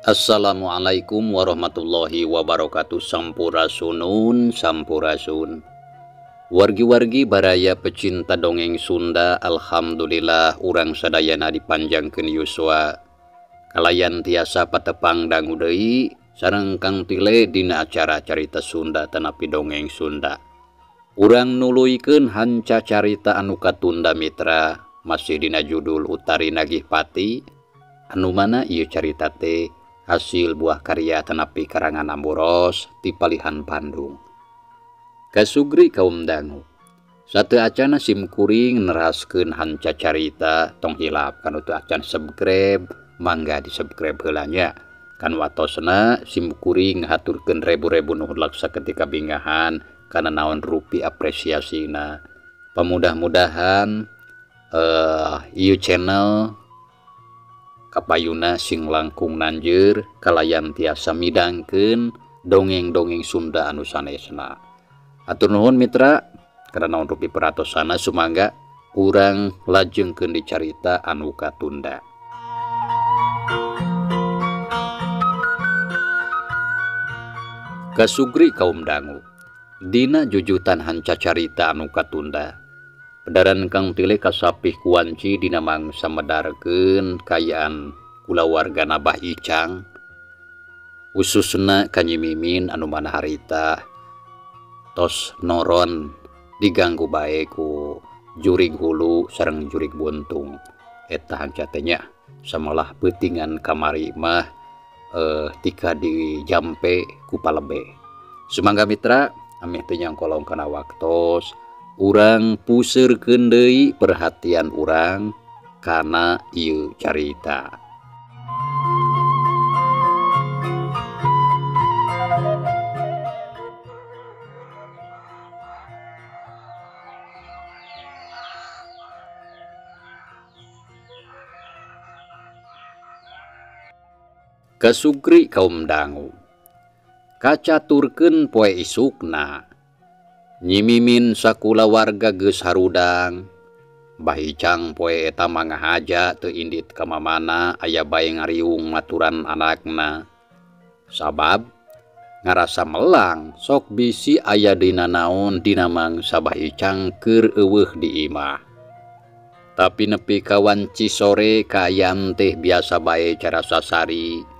Assalamualaikum warahmatullahi wabarakatuh. Sampurasunun, sampurasun. Wargi-wargi baraya pecinta dongeng Sunda, alhamdulillah urang sadayana dipanjangkeun yuswa. Kalayan tiasa patepang dangu deui sareng Kang Tile dina acara carita Sunda tanapi dongeng Sunda. Urang nuluykeun hanca carita anu katunda mitra masih dina judul Utari Nagih Pati, anu mana ieu carita teh hasil buah karya tanapi karangan Amboros ti Palihan Bandung. Kasugri kaum dangu, sateu acana simkuring neraskeun hanca carita tong hilap kanu teu acan subscribe, mangga di subscribe heula nya. Kan watosna simkuring ngahaturkeun rebu-rebu nuhun laksa ketika bingahan kana naon rupi apresiasina. Pamudah-mudahan ieu channel kapayuna sing langkung nanjeur kalayan tiasa midangkeun dongeng-dongeng Sunda anu sanesna. Atur nuhun mitra kana naon rupi peratosana sumangga urang lajengkeun di carita anu katunda. Kasugri kaum dangu, dina jujutan hanca carita anu katunda Pedaran Kang Tile kasapih kuanci dina mangsa medarkeun kayaan kulawarga Abah Icang, khususna ka Nyi Mimin anu mana harita tos noron diganggu bae ku jurig hulu sareng jurig buntung. Eta hanca teh nya samalah peutingan kamari mah tika dijampe ku palebe. Sumangga mitra ameh teu nyangkolong kana waktos, urang puseurkeun deui perhatian urang kana ieu carita. Kasugri kaum dangu, kacaturkeun poe isukna Nyi Mimin sakula warga geus harudang. Mbah Icang poe eta mangahaja teu indit ka mamana aya bae ngariung maturan anakna. Sabab ngarasa melang sok bisi aya dina naon dina mangsa Mbah Icang keur eueuh di imah. Tapi nepi ka wanci sore kaayaan teh biasa bae cara sasari.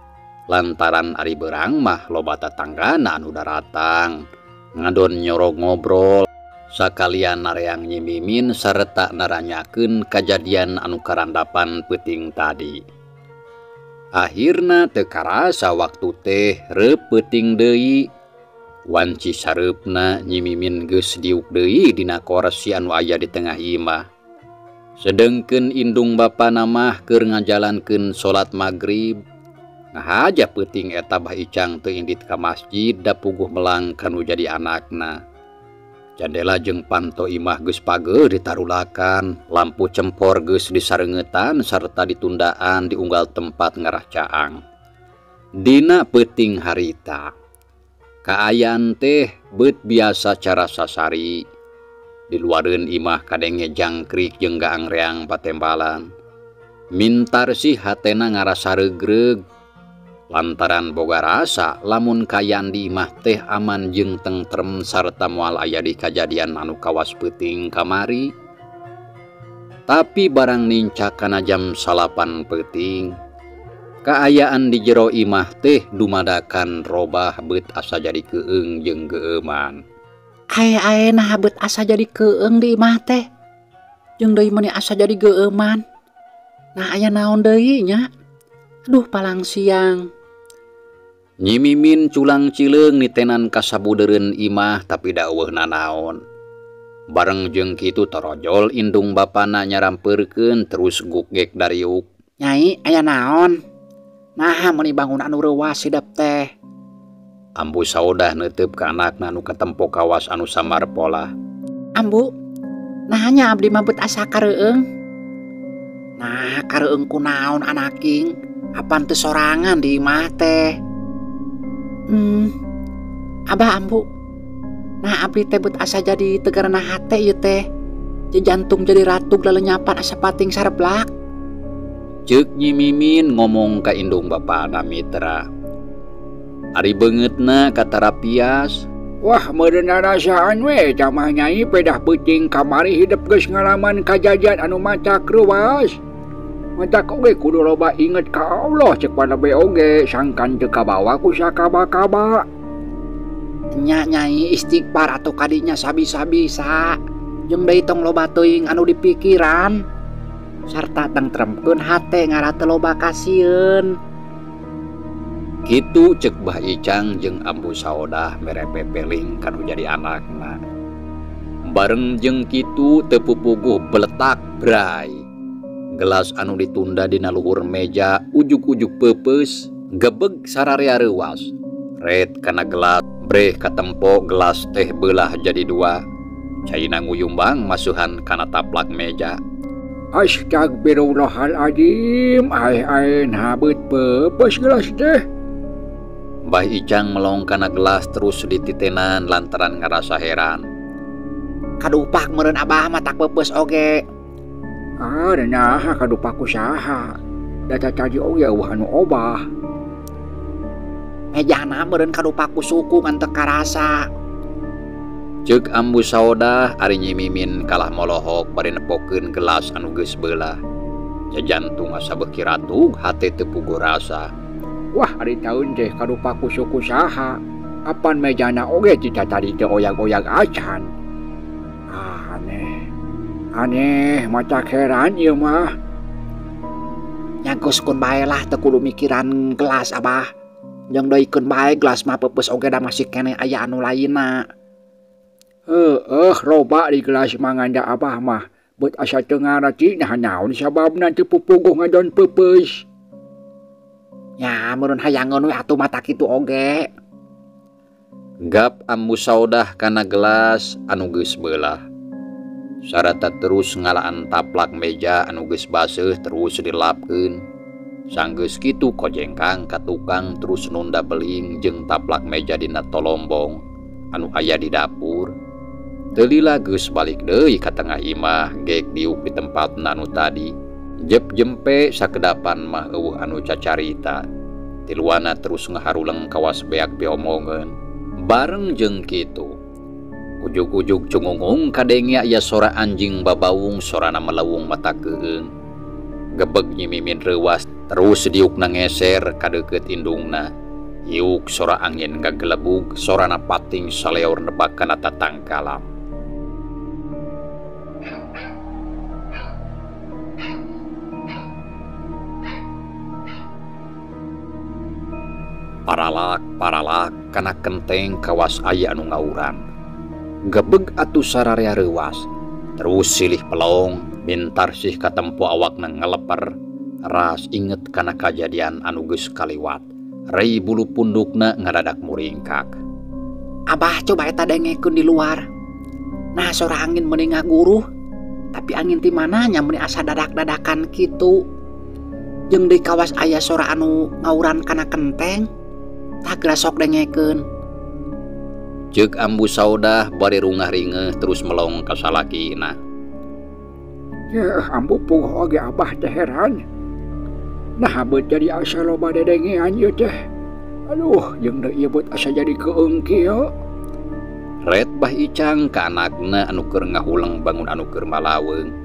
Lantaran ari beurang mah loba tatanggana anu daratang ngadon nyorog ngobrol sakalian nareang Nyi Mimin sareta naranyakeun kajadian anu karandapan peuting tadi. Akhirna teu karasa waktu teh reup peuting deui. Wanci sareupna Nyi Mimin geus diuk deui dina kursi anu aya di tengah imah. Sedengkeun indung bapana mah keur ngajalankeun salat magrib. Ngahaja peuting eta Mbah Icang teu indit ka masjid da puguh melang kanu jadi anakna. Jandela jeung panto imah geus pageuh ditarulakan, lampu cempor geus disareungetan sarta ditundaan di unggal tempat ngarah caang. Dina peuting harita kaayaan teh beut biasa cara sasari. Di luareun imah kadenge jangkrik jeung gaangreang patembalan. Mintar sih hatena ngarasa regreg lantaran boga rasa lamun kayan di imah teh aman jeung tentrem sarta moal aya di kajadian anu kawas peuting kamari. Tapi barang nincak kana jam 8 peuting, kaayaan di jero imah teh dumadakan robah beut asa jadi keung jeung geueuman. Ae-aena beut asa jadi keung di imah teh, jeung deui meuni asa jadi geueuman. Nah aya naon deui nya? Aduh palang siang. Nyi Mimin culang cileung nitenan kasabudeureun imah tapi da eueuhna naon. Bareng jeung kitu torojol indung bapana nyarampeurkeun terus gukgek dariuk. Nyai aya naon? Naha meuni bangun anu reuwas sidep teh? Ambu saudah neuteup ka anakna anu katempo kawas anu samar pola. Ambu, nahanya abdi mah beut asa kareueung. Nah kareueung kunaon anaking? Apan teu sorangan di imah teh? Abah ambu, nah abdi teh beut asa jadi tegarna hate ieu teh. Jantung jadi ratug lelenyapan asa pating sareblak. Ceuk Nyi Mimin ngomong ka indung bapana Mitra. Ari beungeutna ka Tarapias. Wah, meureun rasaan we camah Nyai pedah peuting kamari hidup geus ngalaman kajadian anu macak reuwas. Macak oge kudu loba inget ka Allah cek panabe oge sangkan teu kabawa ku sakaba-kaba. Nya Nyai istighfar atuh kadinya sabisa-bisa. Jeung deui tong loba teuing anu dipikiran. Sarta tentremkeun hate ngara teu loba kasieun. Kitu cek Bah Icang jeung Ambu Saodah mere pepeling kanu jadi anakna. Bareng jeung kitu teu pupuguh beletak bray. Gelas anu ditunda dina luhur meja ujug-ujug peupeus gebeg sararea reuwas. Ret kana gelas breh katempo gelas teh beulah jadi dua. Caina nguyumbang masuhan kana taplak meja. Astagfirullahaladzim, ae-ae habeut peupeus gelas teh. Mbah Icang melong kana gelas terus dititenan lantaran ngarasa heran. Kadupak meureun Abah mah tak peupeus oge. Nah kadupak kusaha. Data tadi oge eueuh anu obah. Mejana meureun kadupak ku suku ngan teu karasa. Ceuk Ambu Saodah ari Nyi Mimin kalah molohok bari nepokeun gelas anu geus beulah. Jajantung asa beuki ratug hate teu puguh rasa. Wah, ari taun teh kadupak ku suku saha. Apan mejana oge cita tadi teu oyag-oyag acan. Aneh, macak heran ieu mah. Nyagoskeun bae lah teu kudu mikiran gelas Abah. Jeung deuykeun bae gelas mah peupeus oge da masih keneh aya anu lainna. Loba di gelas manganda Abah mah. Beut asa teu ngarti nah naon sababna teu pupuguh ngadon peupeus. Ya, meureun hayangeun we atuh mata kitu oge. Gap Ambu Saodah kana gelas anu geus beulah. Sarata terus ngalaan taplak meja anu geus baseuh terus dilapkeun. Sanggeus kitu kojengkang ka tukang terus nunda beling jeung taplak meja dina tolombong anu aya di dapur. Teu lila geus balik deui ka tengah imah geek diuk di tempatna anu tadi. Jep jempe sakedapan mah eueuh anu cacarita. Tiluana terus ngaharuleng kawas beak piomongeun. Bareng jeung kitu ujug-ujug cungungung kadenge aya sora anjing babawung sorana melewung mata keung. Gebeg Nyi Mimin reuwas terus diukna ngeser ka deukeut indungna. Iuk sora angin gagelebug sorana pating saleor nebak kana tatangkalam. Paralak kana kenteng kawas aya anu ngauran. Gebeg atuh sararea reuwas. Terus silih pelong bintar sih katempo awakna ngeleper. Ras inget kana kajadian anu geus kaliwat. Rei bulu pundukna ngadadak muringkak. Abah coba eta dengekeun di luar. Nah sora angin meuning ngaguruh. Tapi angin ti mana nya meuning asa dadak-dadakan kitu. Jeung deui kawas aya sora anu ngauran kana kenteng. Tagra sok dengekeun. Ceuk Ambu Saodah bari rungah ringeuh terus melong ka salakina. Ya ambu puguh oge Abah teh heran. Nah beut jadi asa loba dedengean ieu teh. Aduh, jeung deui beut asa jadi keung kieu. Ret Bah Icang ka anakna anu keur ngahuleng bangun anu keur malaweung.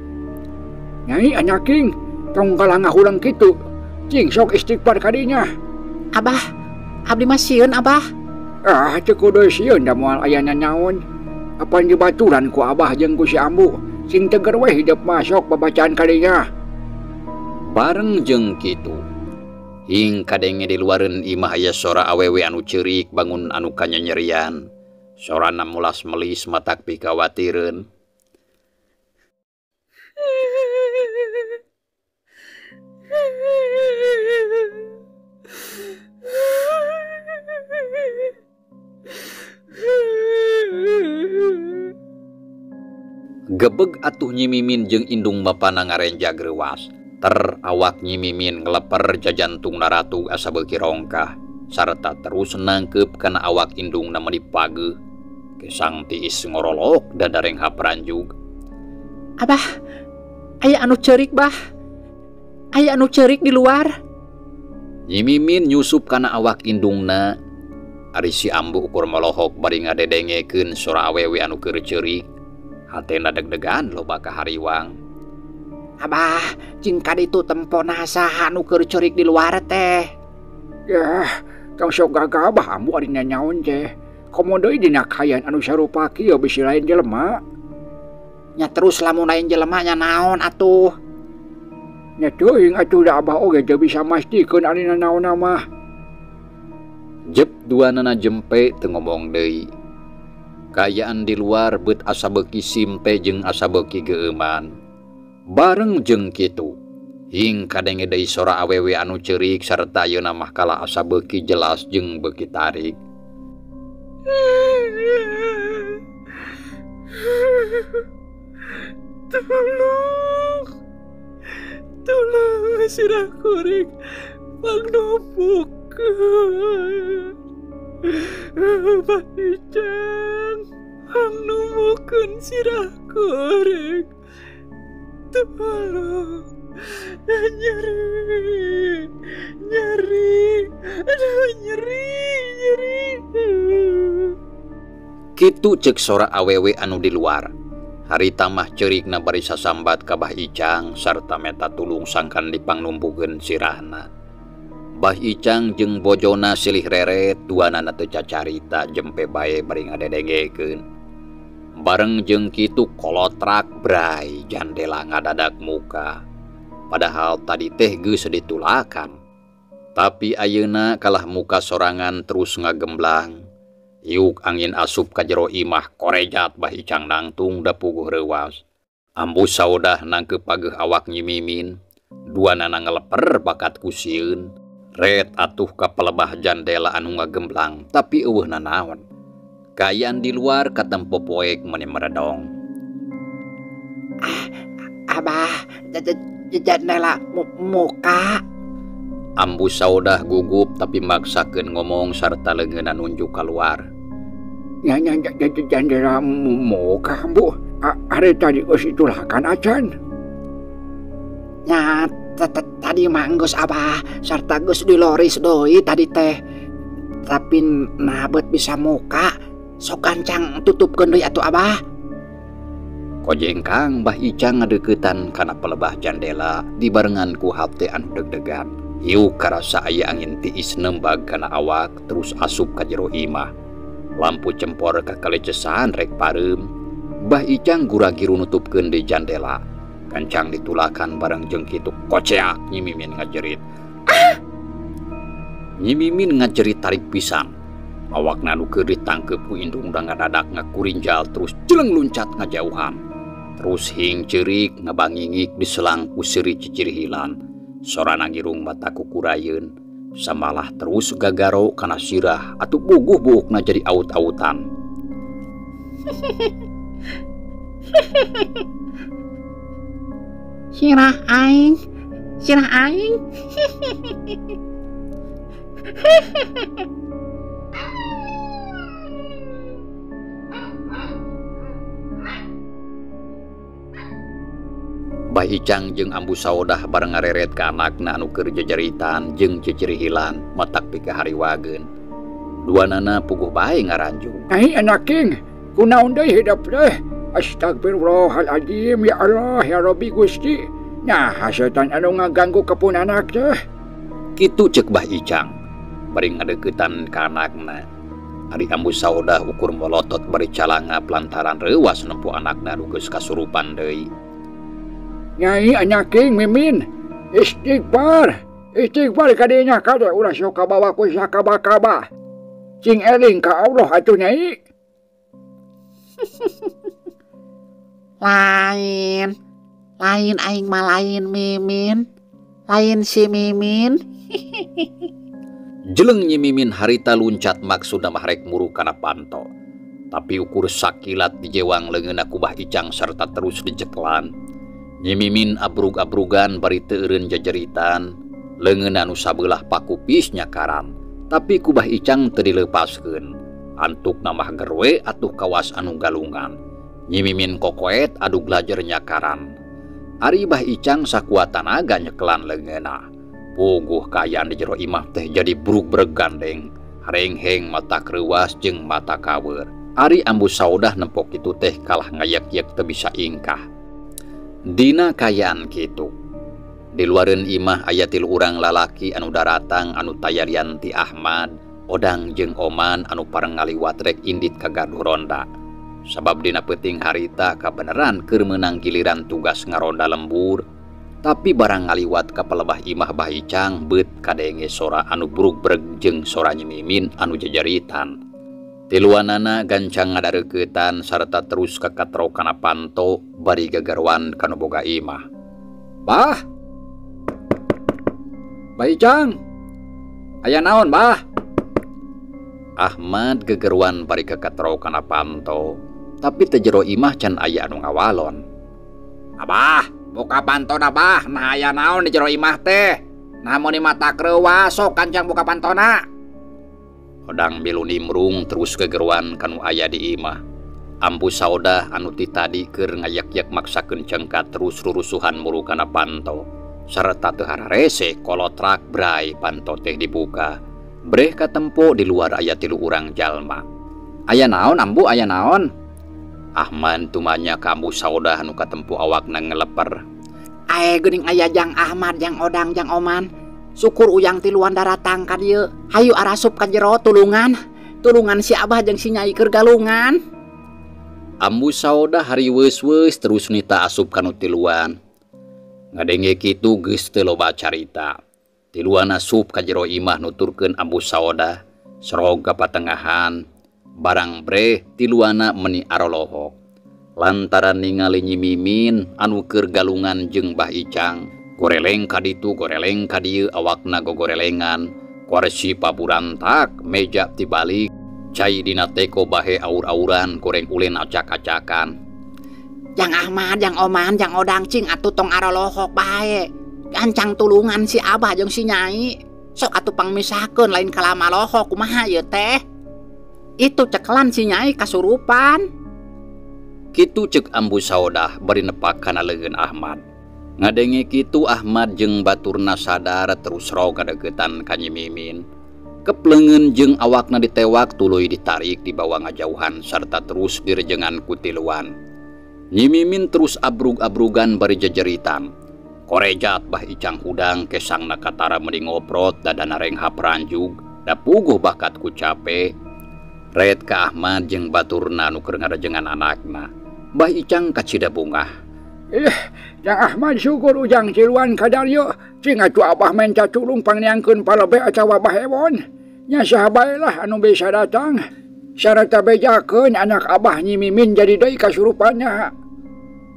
Nyai anyaking, tong kalah ngahuleng kitu. Cing sok istighfar kadinya. Abah, abdi mah sieun Abah. Teu kudu sieun da moal aya nanaon. Apan dibaturan ku Abah jeung ku si Ambu. Sing teger we hidup masuk babacaan kadinya. Bareng jeung kitu hing kadenge di luareun imah aya sora awewe anu ceurik bangun anu kanyanyerian. Sorana mulas melis matak pikawatireun. Gebeg atuh Nyi Mimin jeung indung bapana ngarenjag reuwas. Awak Nyi Mimin ngeleper jajantungna ratug asa beuki rongkah. Sarta terus nangkep kana awak indungna meuli pageuh. Kesang tiis ngorolok dadareng hapranjug. Abah, aya anu ceurik Bah. aya anu ceurik di luar. Nyi Mimin nyusup kana awak indungna. Ari si Ambu ukur molohok bari ngadedengekeun sora awewe anu keur ceurik. Hatena deg-degan loba kahariwang. Abah, cing kaditu tempona saha anu keur ceurik di luar teh. Ya, tong sok gagabah Ambu ari nyanyaon teh. Komo deui dina kayan anu sarupa kieu bisi lain jelema. Nya terus lamun lain jelema nya naon atuh? Nya teuing atuh da Abah oge teu bisa mastikeun ari naon mah. Jep duanana jempe teu ngomong deui. Kayaan di luar beut asa beuki simpe jeung asa beuki geueuman. Bareng jeung kitu, hing kadenge deui sora awewe anu ceurik sarta ayeuna mah kala asa beuki jelas jeung beuki tarik. Tolong sirah kuring pangnupukeun. Bah Icang pangnumukeun sirah kuring. Tolong nyeri. Aduh nyeri. Kitu ceuk sora awewe anu di luar. Harita mah ceurikna bari sasambat ka Bah Icang sarta meta tulung sangkan dipangnumpukeun sirahna. Bah Icang jeung bojona silih reret duanana teu cacarita jempe bae bari ngadedengekeun. Bareng jeung kitu kolotrak bray jandela ngadadak muka. Padahal tadi teh geus ditulakan. Tapi ayeuna kalah muka sorangan terus ngagemblang. Iuk angin asup ka jero imah korejat Bah Icang nangtung da puguh reuwas. Ambu saudah nangkep pageuh awak Nyi Mimin. Duanana ngeleper bakat kusieun. Ret atuh ka pelebah jandela anu ngagemblang tapi eueuhna naon. Kayaan di luar katempo poek meni meredong. Abah, jandela muka. Ambu saudah gugup tapi maksakeun ngomong sarta leungeunna nunjuk keluar. Nya jandela muka Ambu. Are tadi geus ditulakan acan. Nya tadi mah geus Abah sarta geus diloris deui tadi teh. Tapi nabeut bisa muka. Sok gancang tutupkeun deui atuh Abah. Kojengkang Bah Icang ngadeuketan kana pelebah jandela dibarengan ku hate anu deg-degan. Iuk karasa aya angin tiis nembag kana awak terus asup ka jero imah. Lampu cempor kakalecesan rek pareum. Bah Icang gura-giru nutupkeun di jandela. Gancang ditulakan bareng jeung kitu koceak Nyi Mimin ngajerit. Nyi Mimin ngajerit tarik pisan. Awakna nu keur ditangkep ku indung da ngadadak ngakurinjal terus jeleng luncat ngajauhan. Terus hing ceurik ngabangingik diselang ku seuri cicirihilan. Sorana ngirung mata kukurayeun. Samalah terus gagaro kana sirah atuh buguh-buukna jadi aut-autan. Sirah aing. Bah Icang jeung Ambu saudah bareng ngareret ka anakna anu keur jejeritan jeung cicirihilan matak pika hariwageun. Duanana puguh bae ngaranjung. Ai anak king, kunaon deui hidup teh? Astagfirullahaladzim, ya Allah, ya Rabbi Gusti. Nah, setan anu ngaganggu kepun anak teh. Kitu ceuk Bah Icang bari ngadeuketan ka anakna. Ari Ambu saudah ukur molotot bari calanga pelantaran reuwas nempo anakna nu geus kasurupan deui. Nyai anak king Mimin, istighfar kadinya kade ulah sok kabawa ku sakaba-kaba. Cing eling ka Allah atuh Nyai. Lain aing mah lain Mimin. Lain si Mimin. Jeleng Nyi Mimin harita luncat maksudna mah rek muru kana panto. Tapi ukur sakilat dijewang leungeunna ku Bah Icang sarta terus dijeklan. Nyi Mimin abrug-abrugan bari teu eureun jajeritan. Leungeunna nu sabelah pakupis nyakaran. Tapi ku Bah Icang teu dileupaskeun. Antukna mah gerwe atuh kawas anu galungan. Nyi Mimin kokoet adu glajer nyakaran. Ari Bah Icang sakuat tanaga nyekelan leungeunna. Puguh kayaan di jero imah teh jadi brug bergandeng, harengheng mata kreuwas jeung mata kaweur. Ari ambu saudah nempok kitu teh kalah ngayak-yak teu bisa ingkah. Dina kayaan kitu, di luareun imah aya 3 urang lalaki anu daratang anu tayarian ti Ahmad, Odang jeung Oman anu pareng ngaliwat rek indit ka gaduh ronda. Sabab dina peuting harita kabeneran keur meunang giliran tugas ngaronda lembur, tapi barang ngaliwat ka palebah imah Bah Icang beut kadenge sora anu brug-breg jeung sora Nyimimin anu jejeritan. Tiluanana gancang ngadareuketan sarta terus kakatro kana panto bari gagarwan kanu boga imah. Bah Icang, aya naon bah? Ahmad gegerwan bari kakatro kana panto, tapi teu jero imah can aya anu ngawalon. Abah, buka pantona bah, nah aya naon di jero imah teh? Nah mun di mata kreuwas sok kancang buka pantona. Odang milu nimrung terus gegerwan kanu aya di imah. Ambu saudah anu ti tadi keur ngayak-yak maksakeun cengkat terus rurusuhan muru kana panto. Sarta teu hararese kolotrak bray panto teh dibuka. Breh katempo di luar aya 3 urang jalma. Aya naon ambu, aya naon? Ahmad tumanya ka ambu saudah anu katempo awakna ngeleper. Ae geuning aya Jang Ahmad, Jang Odang, Jang Oman. Syukur uyang tiluan daratang ka dieu. Hayu arasup ka jero tulungan. Tulungan si Abah jeung si Nyai keur galungan. Ambu saudah hari weus-weus terus nita asup kanu tiluan. Ngadenge kitu geus teu loba carita. Tiluan asup ka jero imah nuturkeun ambu saudah, serog ka patengahan. Barang breh tiluana meni arolohok. Lantaran ningali Nyimimin anu keur galungan jeung Bah Icang. Goreleng ka ditu, goreleng ka dieu awakna gogorelengan. Kursi paburantak, meja tibalik, cai dina teko bahe aur-auran goreng ulen acak-acakan. Jang Ahmad, Jang Oman, Jang Odang cing atuh tong arolohok bae. Gancang tulungan si Abah jeung si Nyai. Sok atuh pangmisahkeun lain kalama lohok kumaha ieu teh? Itu cekelan si Nyai kasurupan. Kitu ceuk ambu saudah bari nepak kana leungeun Ahmad. Ngadenge kitu Ahmad jeung baturna sadar terus rog ngadeukeutan ka Nyimimin. Kepleungeun jeung awakna ditewak tuluy ditarik di bawah ngajauhan sarta terus direjengan ku tiluan. Nyimimin terus abrug-abrugan bari jejeritan. Korejat Bah Icang hudang kesangna katara meuni ngoprot dadana renghap ranjug da puguh bakat ku cape. Red ka Ahmad jeung baturna anu keur ngarejengan anakna. Bah Icang kacida bungah. Jang Ahmad syukur ujang ciluan kadaryo. Cing atuh Abah menta tulung pangniangkeun palebe acawa bahewon. Nya saha bae lah anu bisa datang. Sarata bejakeun anak Abah Nyimimin jadi deui kasurupannya.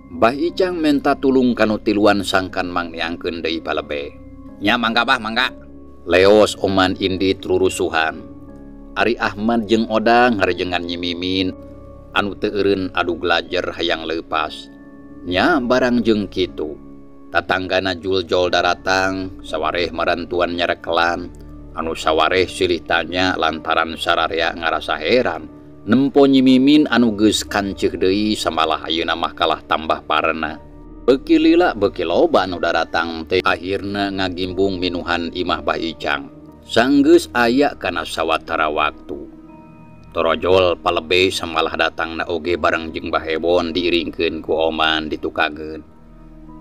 Bah Icang menta tulung kanu tiluan sangkan mangniangkeun deui palebe. Nya mangga bah, mangga. Leos Oman indit rurusuhan. Ari Ahmad jeung Odang ngarejengan Nyimimin anu teu eureun adu glajer hayang leupas. Nya barang jeung kitu, tatanggana Juljol daratang sawareh marantuan nyarekelan anu sawareh silih tanya lantaran sararea ngarasa heran nempo Nyimimin anu geus kanceuh deui samalah ayeuna mah kalah tambah parena. Beuki lila beuki loba anu daratang teh akhirna ngagimbung minuhan imah Bah Icang. Sanggeus aya kana sawatara waktu. Torojol palebe samalah datangna oge bareng jeung Bahewon diiringkeun ku Oman ditukageun.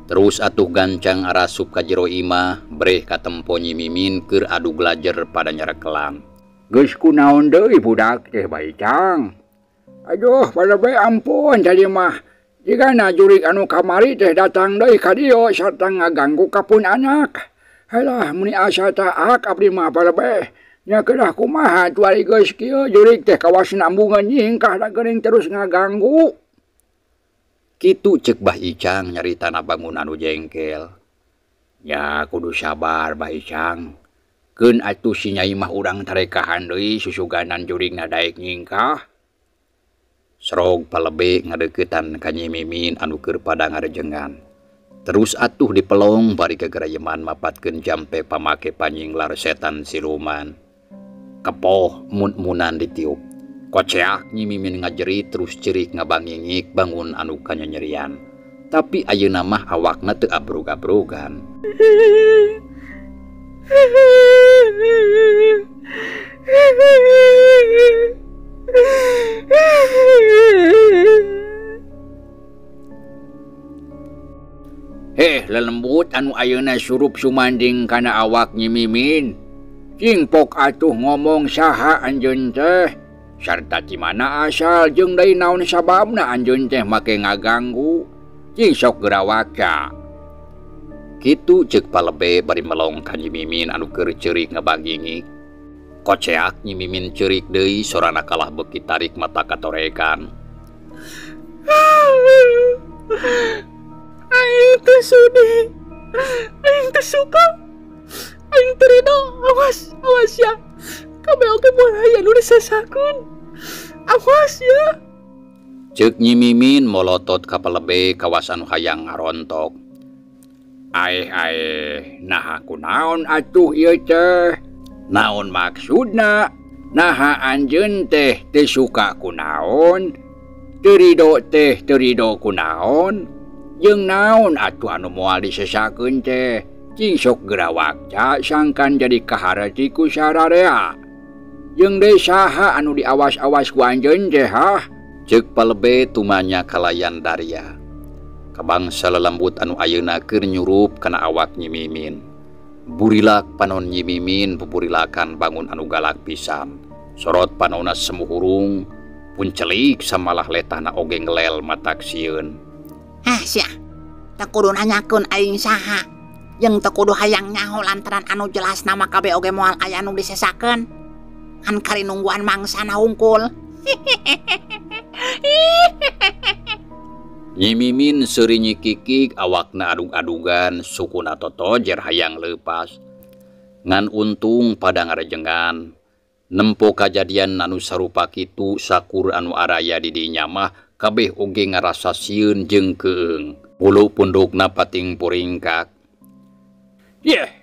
Terus atuh gancang arasup ka jero imah breh katempo Nyimimin keur adu glajer pada nyarekelan. Geus kunaon deui budak teh Bah Icang? Aduh, palebe ampun tadi mah. Jigana jurig anu kamari teh datang deui ka dieu sarta ngaganggu kapun anak. Halah muni asa taak abdi mah palebe. Nya kedah kumaha tuari geus kieu jurig teh kawas nambungan nyingkah da geuning terus ngaganggu. Kitu ceuk Bah Icang nyaritana bangun anu jengkel. Ya kudu sabar Bah Icang. Keun atuh si Nyai mah urang tarekahan deui susuganan jurig daek nyingkah. Serog palebe ngadeuketan ka Nyimimin anu keur pada ngarejengan. Terus atuh dipelong bari kagerayeman mapatkeun jampe pamake panyinglar setan siluman. Kepoh mun-munan ditiup. Koceak Nyimimin ngajerit terus cerik ngabangingik bangun anu kanyanyerian. Tapi ayeuna mah awakna teu abrug-abrugan. Lelembut anu ayeuna surup sumanding kana awak Nyi Mimin. Cingpok atuh ngomong saha anjeun teh, sarta ti mana asal jeung deui naon sababna anjeun teh make ngaganggu. Cing sok geura waca. Kitu ceuk palebe bari melong ka Nyi Mimin anu keur ceurik ngabagingik. Koceak Nyi Mimin ceurik deui sorana kalah beuki tarik mata katorekan. Aing teh sudi, aing teh suka, aing teh ridho. Awas ya, kabeh oge moal aya nu disesakeun. Awas ya. Ceuk Nyi Mimin molotot ka palebe kawasan hayang ngarontok. Naha kunaon atuh ieu teh? Naon maksudna? Naha anjeun teh teu suka kunaon? Teu ridho kunaon? Jeung naon atuh anu moal disesakeun teh? Cing sok geura waca sangkan jadi kaharati ku sararea. Jeung deui saha anu diawas-awas ku anjeun teh hah? Ceuk palebe tumanya kalayan Darya. Kabangsa lelembut anu ayeuna keur nyurup kana awak Nyi Mimin. Burilak panon Nyi Mimin buburilakan bangun anu galak pisan. Sorot panonna semuhurung pun celik samalah letahna oge ngelel matak sieun. Sia, teu kudu nanyakeun aing saha. Jeung teu kudu hayang nyaho lantaran anu jelas nama kabeh oge moal aya anu disesakeun. Kan kari nungguan mangsana hungkul. Nyi Mimin seuri nyikikik awakna adug-adugan sukuna totojer hayang leupas. Ngan untung pada ngarejengan. Nempo kajadian anu sarupa kitu sakur anu araya di dinya mah kabeh oge ngarasa sieun jeung keung. Ulu pundukna pating puringkak.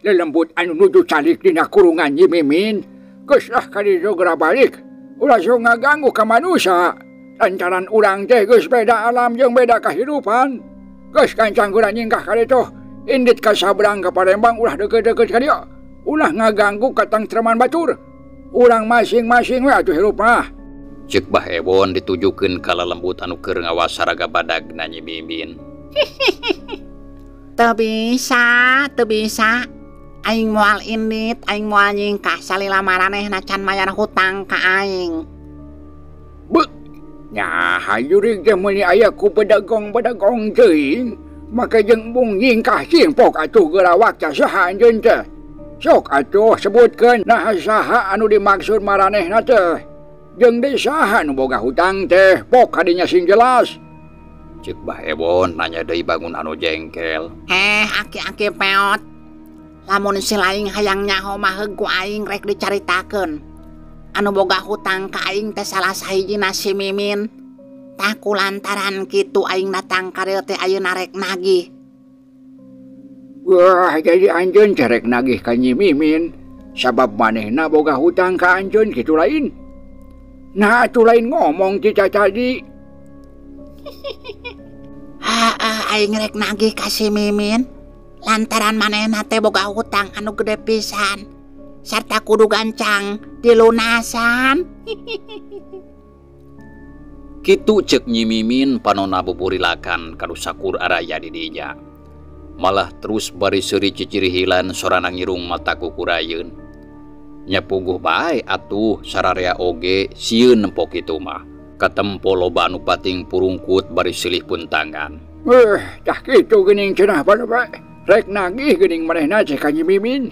Lelembut anu nuju calik dina kurungan Nyi Mimin. Geus lah kaditu geura balik. Ulah sok ngaganggu ka manusia. Lantaran urang teh geus beda alam jeung beda kahirupan. Geus kancang geura nyingkah kaditu. Indit ka sabrang ka Palembang ulah deukeut-deukeut ka dieu. Ulah ngaganggu katangtreman batur. Urang masing-masing we atuh hirup mah. Ceuk Bah Ewon ditujukeun ka lelembut anu keur ngawas saraga badagna Nyi Mimin. Teu bisa. Aing moal indit, aing moal nyingkah salila maranehna can mayar hutang ka aing. Beuh. Nya hayuring teh meuni aya ku bedagong teuing, make jeung mung nyingkah cingpok atuh geura waca saha anjeun teh. Sok atuh sebutkeun naha saha anu dimaksud maranehna teh. Jeung deui saha nu boga hutang teh, pok kadinya sing jelas. Ceuk Bah Ewon nanya deui bangun anu jengkel. Aki-aki peot. Lamun si laing hayang nyaho mah heug ku aing rek dicaritakeun. Anu boga hutang ka aing teh salah sahijina si Mimin. Taku lantaran kitu aing datang ka dieu teh ayeuna rek nagih. Wah, jadi anjeun teh rek nagih ka Nyi Mimin. Sabab manehna boga hutang ka anjeun kitu lain. Nah, atuh lain ngomong ti tadi. Aing rek nagih ka si Mimin. Lantaran manehna teh boga hutang anu gede pisan. Sarta kudu gancang dilunasan. Kitu ceuk Nyi Mimin panonna buburilakan kanu sakur araya di dinya. Malah terus bari seuri cicirihilan sorana ngirung mata kukurayeun. Nya puguh bae atuh sararea oge sieun nempo kitu mah. Katempo loba anu pating purungkut bari silih pun tangan. Tah kitu geuning cenah bae. Rek nagih geuning manehna ceh ka Nyi Mimin.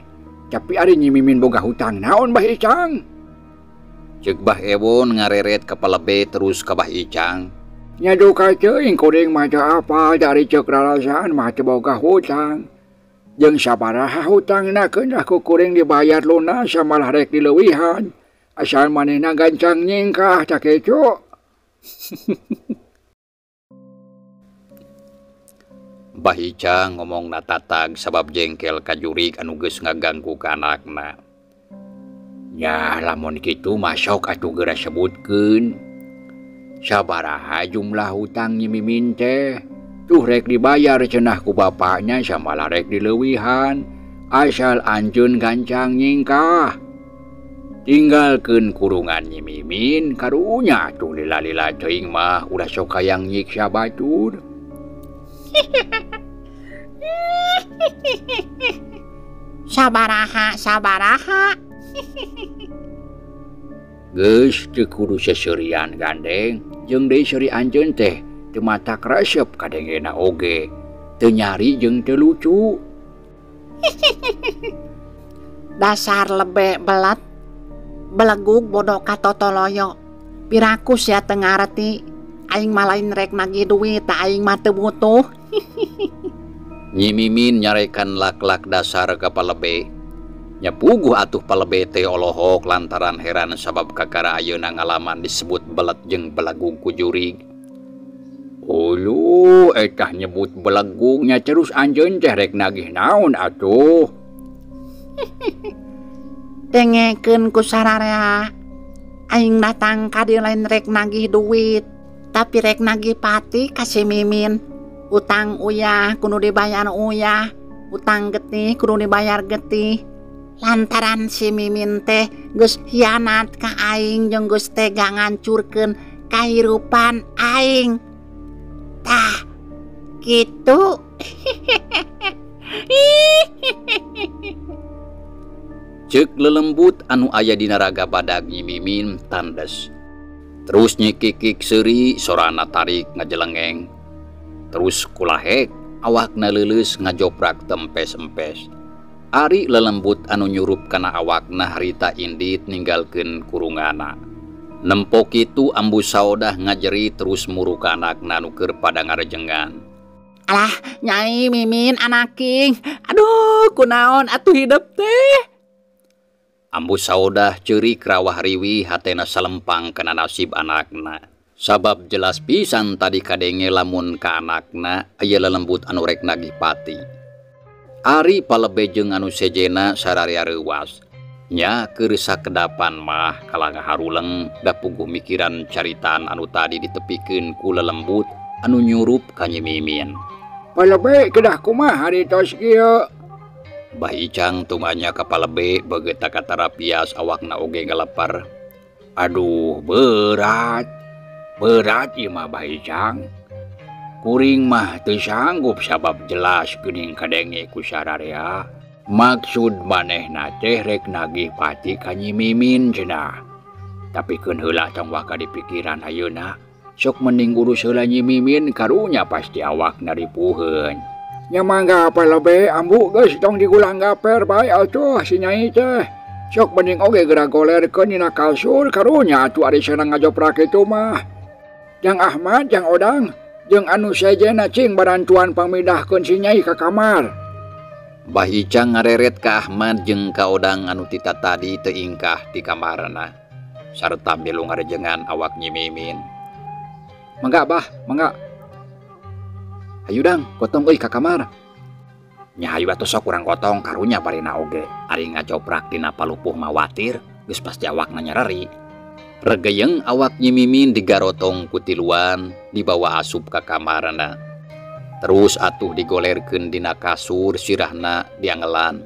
Tapi ari Nyi Mimin boga hutang naon Bah Icang? Ceuk Bah Ewon ngareret ka palebe terus ka Bah Icang. Nya duka teuing kuring maca apa dari ceuk rarasaan mah teu boga hutang. Jeung sabaraha hutangna keundah ku kuring dibayar lunas samalah rek dileuwihan. Asal manehna gancang nyingkah tah kitu. Bah Icang ngomong natatag sabab jengkel ka jurig anu geus ngaganggu ka anakna. Ya lamun kitu mah sok atuh geura sebutkeun. Sabaraha jumlah hutang Nyi Mimin teh? Tuh rek dibayar cenah ku bapaknya sama rek dileuwihan. Asal anjeun gancang nyingkah. Tinggalkeun kurungan Nyi Mimin karunya tuh lila-lila teuing mah udah sok hayang nyiksa batur. Sabaraha. Geus teu kudu seserian gandeng, jeung deui seuri anjeun teh teu matak resep kadengena oge, teu nyari jeung teu lucu. Dasar lebe belat, belegug bodoh katotoloyo. Piraku sia teu ngarti, aing mah lain rek nagih duit, tak aing mah teu butuh. Nyi Mimin nyarekan lak-lak dasar ka palebe. Nyapuguh atuh palebe teh olohok lantaran heran sabab kakara ayeuna ngalaman disebut belet jeung belagung ku jurig. Ulu etah nyebut belegungnya terus anjeun teh rek nagih naon atuh? Dengekeun ku sararea. Aing datang ka dieu lain rek nagih duit, tapi rek nagih pati ka si Mimin. Utang uyah kudu dibayar uyah, utang getih kudu dibayar getih. Lantaran si Mimin teh geus hianat ka aing jeung geus tega ngancurkeun kahirupan aing. Tah, gitu. Ceuk lelembut anu aya dina raga badag Nyi Mimin tandes. Terus Nyi Kikik seuri sorana tarik ngajelengeng. Terus kulahek awakna leuleus ngajoprak tempes-empes. Ari lelembut anu nyurup kana awakna harita indit ninggalkeun kurungana. Nempo kitu ambu saodah ngajeri terus muruk anakna nu keur pada ngarejengan. Alah, Nyai Mimin anaking. Aduh, kunaon atuh hidup teh. Ambu saodah ceurik rawah riwih hatena salempang kana nasib anakna. Sabab jelas pisan tadi kadenge lamun ka anakna aya lelembut anu rek nagih pati. Ari palebe jeung anu sejena sararea reuwas. Nya keur sakedapan mah kalang haruleng da puguh mikiran caritaan anu tadi ditepikeun ku lelembut anu nyurup ka Nyi Mimin. Palebe kedah kumaha hari tos kieu? Bah Icang tumanya ka palebe begeut katarapias awakna oge ngalepar. Aduh berat ieu mah Bah Icang. Kuring mah teu sanggup sabab jelas geuning kadenge ku sararea. Maksud manehna teh rek nagih pati ka Nyi Mimin cenah. Tapi keun heula tong waka dipikiran ayeuna. Sok mending urus heula Nyi Mimin karunya pasti awakna ripuheun. Nya mangga palebe ambu geus tong digulang gaper bae atuh si Nyai teh. Sok mending oge geura golerkeun dina kasur karunya atuh ari senang ngajoprak kitu mah. Jang Ahmad, Jang Odang, jeung anu sejena cing barantuan pamidahkeun si Nyai ka kamar. Bah Icang ngareret ka Ahmad jeung ka Odang anu tita tadi teu ingkah di kamarna. Sarta milu ngarejengan awak Nyi Mimin. Mangga Bah, mangga. Hayu Dang, gotong euy ka kamar. Nya hayu atuh sok urang gotong karunya barina oge. Ari ngajoprak dina palupuh mah watir, geus pasti awakna nyarari. Regeyeng awak Nyi Mimin digarotong ku tiluan dibawa asup ka kamarna. Terus atuh digolerkeun dina kasur sirahna diangelan.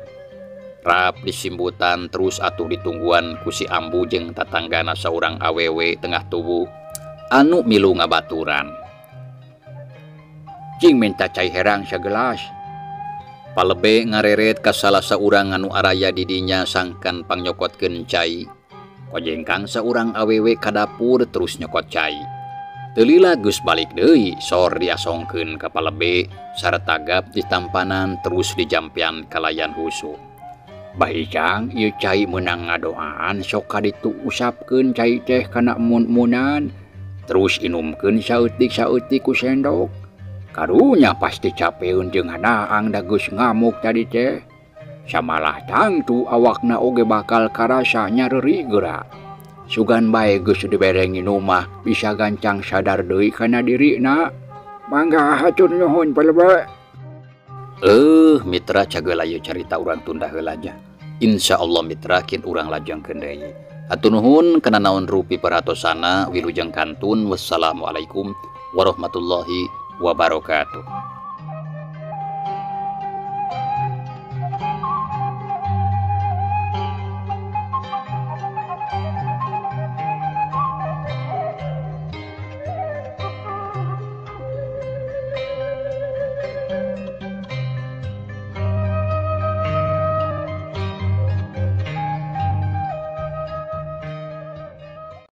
Rap disimbutan terus atuh ditungguan ku si ambu jeung tatanggana saurang awewe tengah tubuh anu milu ngabaturan. Cing minta cai herang sagelas. Palebe ngareret ka salah saurang anu araya di dinya sangkan pangnyokotkeun cai. Kojengkang saurang awewe ka dapur terus nyokot cai. Teu lila geus balik deui sor diasongkeun ka palebe sarta gap ditampanan terus dijampian kalayan husu. Bah Icang, ieu cai meunang ngadoaan sok kaditu usapkeun cai teh kana mun-munan. Terus inumkeun saeutik-saeutik ku sendok. Karunya pasti capeun jeung hanaang da geus ngamuk tadi teh. Samalah tangtu awakna oge bakal karasa nyareri geura. Sugan bae geus diberengi numah bisa gancang sadar deui kana dirina. Mangga hatur nuhun palebe. Mitra cageula ieu carita urang tunda heula ja. Insyaallah mitra kin urang lajengkeun deui. Hatur nuhun kana naon rupi paratosana wilujeng kantun. Wassalamualaikum warahmatullahi wabarakatuh.